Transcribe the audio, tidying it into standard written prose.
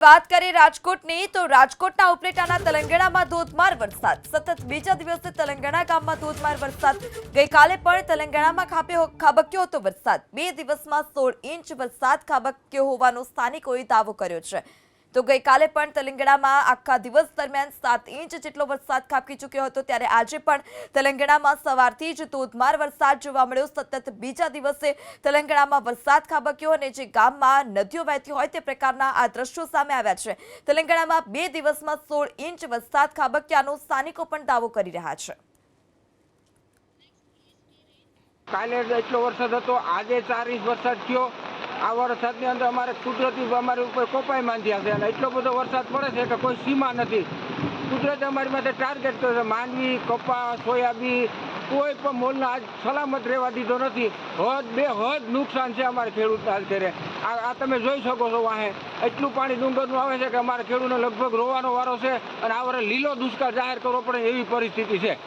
વાત કરીએ રાજકોટની તો રાજકોટના ઉપલેટાના તેલંગાણામાં ધોધમાર વરસાદ સતત બીજા દિવસે તેલંગાણા ગામમાં ધોધમાર વરસાદ ગઈકાલે પણ તેલંગાણામાં ખાબક્યો હતો વરસાદ 2 દિવસમાં 16 ઇંચ વરસાદ ખાબક્યો હોવાનો સ્થાનિકોએ દાવો કર્યો છે તો ગઈકાલે પણ તેલંગાણામાં આખા દિવસ દરમિયાન 7 ઇંચ જેટલો વરસાદ ખાબકી ચૂક્યો હતો ત્યારે આજે પણ તેલંગાણામાં સવારથી જ ધોધમાર વરસાદ જોવા મળ્યો સતત બીજા દિવસે તેલંગાણામાં વરસાદ ખાબક્યો અને જે ગામમાં નદીઓ વહેતી હોય તે પ્રકારના આ દ્રશ્યો સામે આવ્યા છે તેલંગાણામાં 2 દિવસમાં 16 ઇંચ વરસાદ ખાબક્યાનો સ્થાનિકો પણ દાવો કરી રહ્યા છે કાલે એટલો વરસાદ હતો આજે 4 ઇંચ વરસાદ થયો આ વરસાદની અંદર અમારે કુદરતી અમારી ઉપર કોપાઈ માંડ્યા છે અને એટલો બધો વરસાદ પડે છે કે કોઈ સીમા નથી કુદરત અમારી માટે ટાર્ગેટ કર્યો છે માંડવી કપાસ સોયાબીન કોઈ પણ મોલના આજ સલામત રહેવા દીધો નથી હદ નુકસાન છે અમારે ખેડૂતના અત્યારે આ તમે જોઈ શકો છો વાહે એટલું પાણી ડુંગરનું આવે છે કે અમારે ખેડૂતને લગભગ રોવાનો વારો છે અને આ વર્ષે લીલો દુષ્કાળ જાહેર કરવો પડે એવી પરિસ્થિતિ છે।